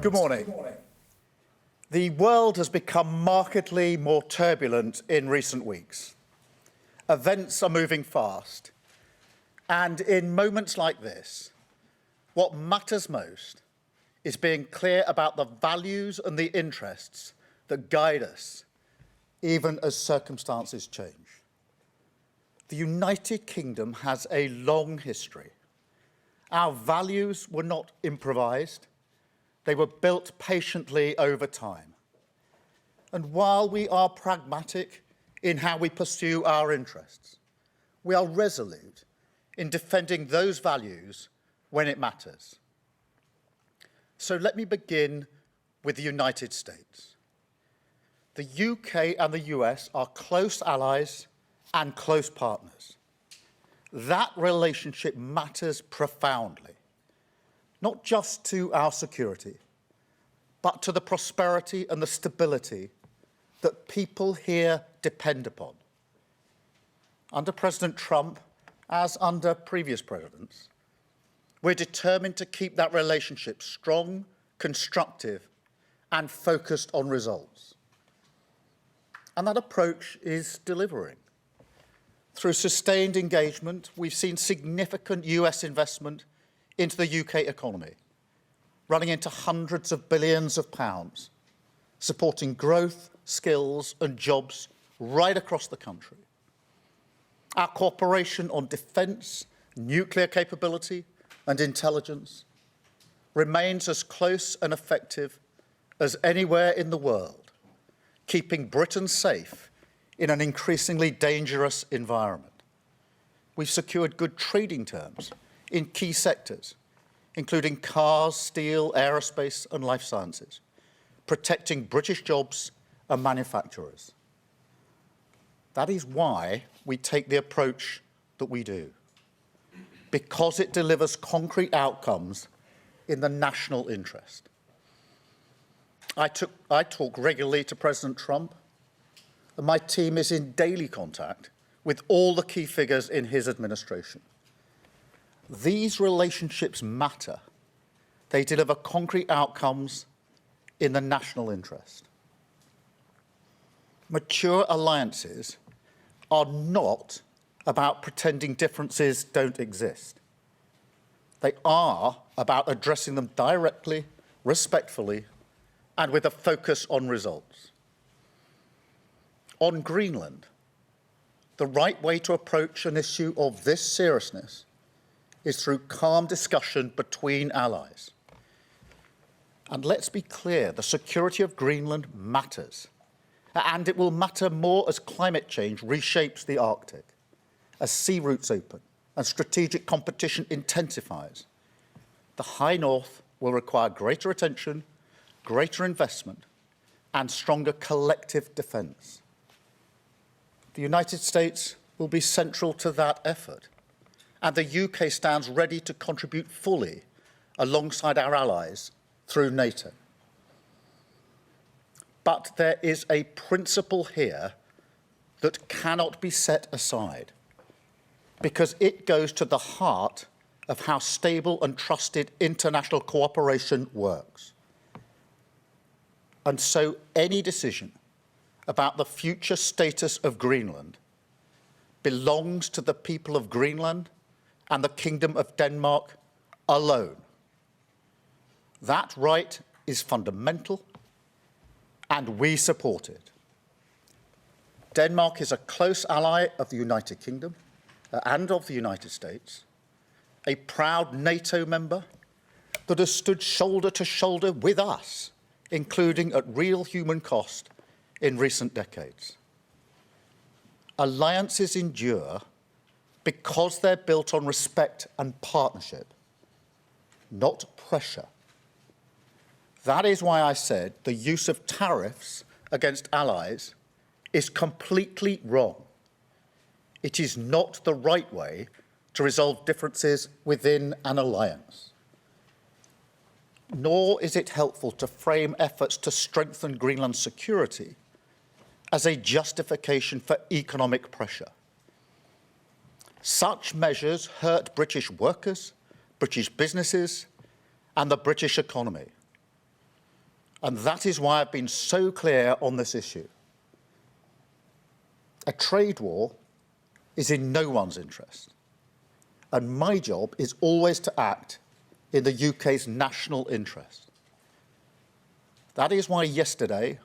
Good morning. The world has become markedly more turbulent in recent weeks. Events are moving fast. And in moments like this, what matters most is being clear about the values and the interests that guide us, even as circumstances change. The United Kingdom has a long history. Our values were not improvised. They were built patiently over time. And while we are pragmatic in how we pursue our interests, we are resolute in defending those values when it matters. So let me begin with the United States. The UK and the US are close allies and close partners. That relationship matters profoundly, not just to our security, but to the prosperity and the stability that people here depend upon. Under President Trump, as under previous presidents, we're determined to keep that relationship strong, constructive, and focused on results. And that approach is delivering. Through sustained engagement, we've seen significant US investment into the UK economy, running into hundreds of billions of pounds, supporting growth, skills and jobs right across the country. Our cooperation on defence, nuclear capability and intelligence remains as close and effective as anywhere in the world, keeping Britain safe in an increasingly dangerous environment. We've secured good trading terms in key sectors, including cars, steel, aerospace and life sciences, protecting British jobs and manufacturers. That is why we take the approach that we do, because it delivers concrete outcomes in the national interest. I talk regularly to President Trump, and my team is in daily contact with all the key figures in his administration. These relationships matter. They deliver concrete outcomes in the national interest. Mature alliances are not about pretending differences don't exist. They are about addressing them directly, respectfully, and with a focus on results. On Greenland, the right way to approach an issue of this seriousness is through calm discussion between allies. And let's be clear, the security of Greenland matters. And it will matter more as climate change reshapes the Arctic, as sea routes open and strategic competition intensifies. The High North will require greater attention, greater investment, and stronger collective defence. The United States will be central to that effort, and the UK stands ready to contribute fully alongside our allies through NATO. But there is a principle here that cannot be set aside, because it goes to the heart of how stable and trusted international cooperation works. And so any decision about the future status of Greenland belongs to the people of Greenland and the Kingdom of Denmark alone. That right is fundamental, and we support it. Denmark is a close ally of the United Kingdom and of the United States, a proud NATO member that has stood shoulder to shoulder with us, including at real human cost in recent decades. Alliances endure because they're built on respect and partnership, not pressure. That is why I said the use of tariffs against allies is completely wrong. It is not the right way to resolve differences within an alliance. Nor is it helpful to frame efforts to strengthen Greenland's security as a justification for economic pressure. Such measures hurt British workers, British businesses, and the British economy. And that is why I've been so clear on this issue. A trade war is in no one's interest. And my job is always to act in the UK's national interest. That is why yesterday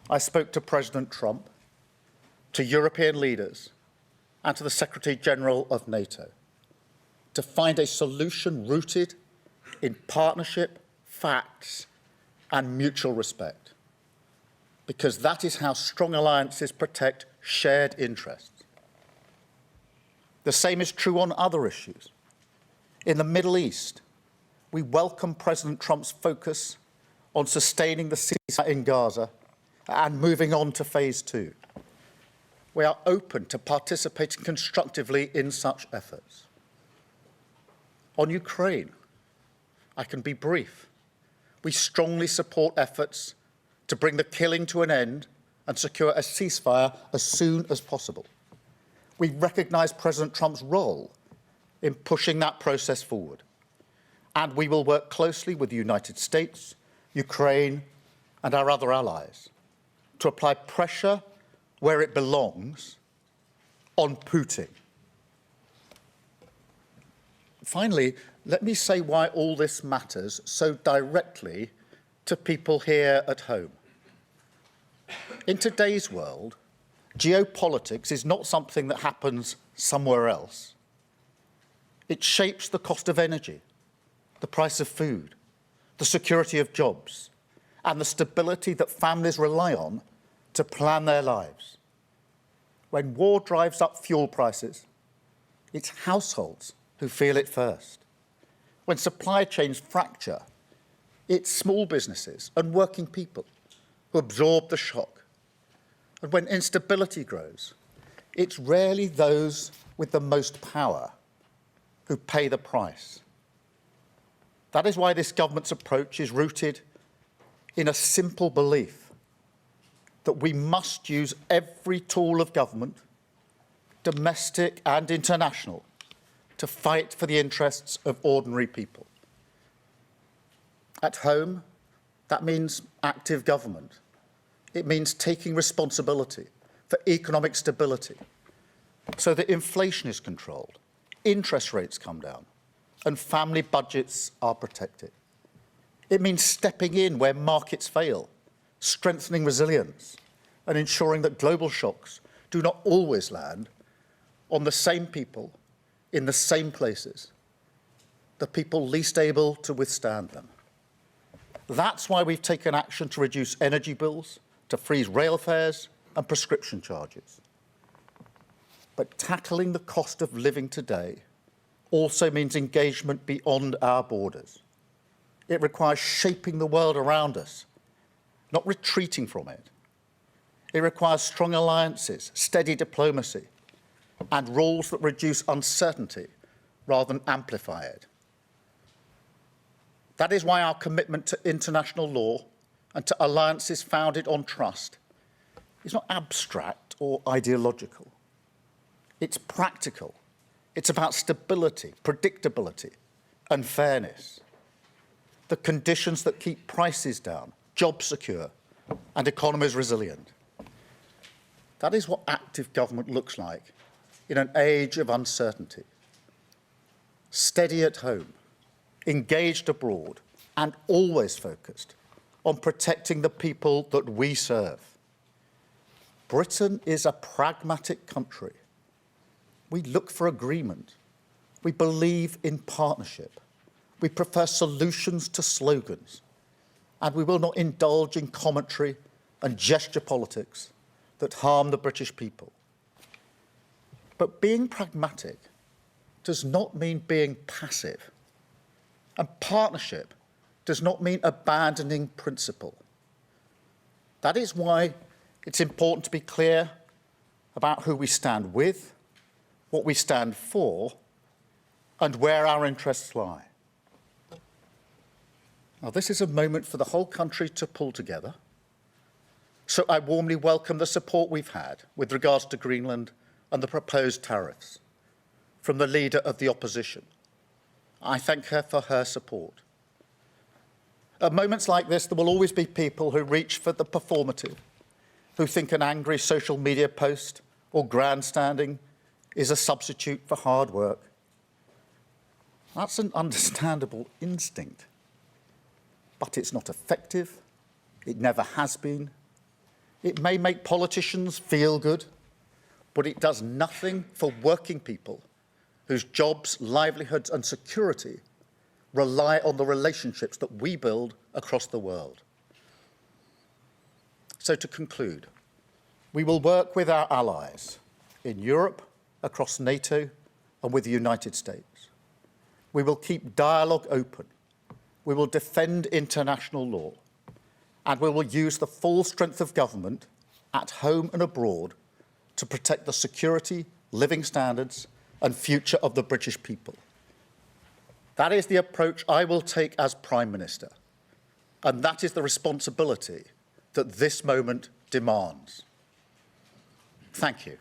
I spoke to President Trump, to European leaders, and to the Secretary-General of NATO to find a solution rooted in partnership, facts, and mutual respect, because that is how strong alliances protect shared interests. The same is true on other issues. In the Middle East, we welcome President Trump's focus on sustaining the ceasefire in Gaza and moving on to phase 2. We are open to participating constructively in such efforts. On Ukraine, I can be brief. We strongly support efforts to bring the killing to an end and secure a ceasefire as soon as possible. We recognise President Trump's role in pushing that process forward, and we will work closely with the United States, Ukraine, and our other allies to apply pressure where it belongs on Putin. Finally, let me say why all this matters so directly to people here at home. In today's world, geopolitics is not something that happens somewhere else. It shapes the cost of energy, the price of food, the security of jobs, and the stability that families rely on to plan their lives. When war drives up fuel prices, it's households who feel it first. When supply chains fracture, it's small businesses and working people who absorb the shock. And when instability grows, it's rarely those with the most power who pay the price. That is why this government's approach is rooted in a simple belief that we must use every tool of government, domestic and international, to fight for the interests of ordinary people. At home, that means active government. It means taking responsibility for economic stability so that inflation is controlled, interest rates come down, and family budgets are protected. It means stepping in where markets fail, strengthening resilience, and ensuring that global shocks do not always land on the same people in the same places, the people least able to withstand them. That's why we've taken action to reduce energy bills, to freeze rail fares and prescription charges. But tackling the cost of living today also means engagement beyond our borders. It requires shaping the world around us, not retreating from it. It requires strong alliances, steady diplomacy, and rules that reduce uncertainty rather than amplify it. That is why our commitment to international law and to alliances founded on trust is not abstract or ideological. It's practical. It's about stability, predictability, and fairness. The conditions that keep prices down, jobs secure, and economies resilient. That is what active government looks like in an age of uncertainty. Steady at home, engaged abroad, and always focused on protecting the people that we serve. Britain is a pragmatic country. We look for agreement. We believe in partnership. We prefer solutions to slogans. And we will not indulge in commentary and gesture politics that harm the British people. But being pragmatic does not mean being passive. And partnership does not mean abandoning principle. That is why it's important to be clear about who we stand with, what we stand for, and where our interests lie. Now, this is a moment for the whole country to pull together. So I warmly welcome the support we've had with regards to Greenland and the proposed tariffs from the leader of the opposition. I thank her for her support. At moments like this, there will always be people who reach for the performative, who think an angry social media post or grandstanding is a substitute for hard work. That's an understandable instinct, but it's not effective. It never has been. It may make politicians feel good, but it does nothing for working people whose jobs, livelihoods and security rely on the relationships that we build across the world. So to conclude, we will work with our allies in Europe, across NATO and with the United States. We will keep dialogue open. We will defend international law. And we will use the full strength of government at home and abroad to protect the security, living standards and future of the British people. That is the approach I will take as Prime Minister, and that is the responsibility that this moment demands. Thank you.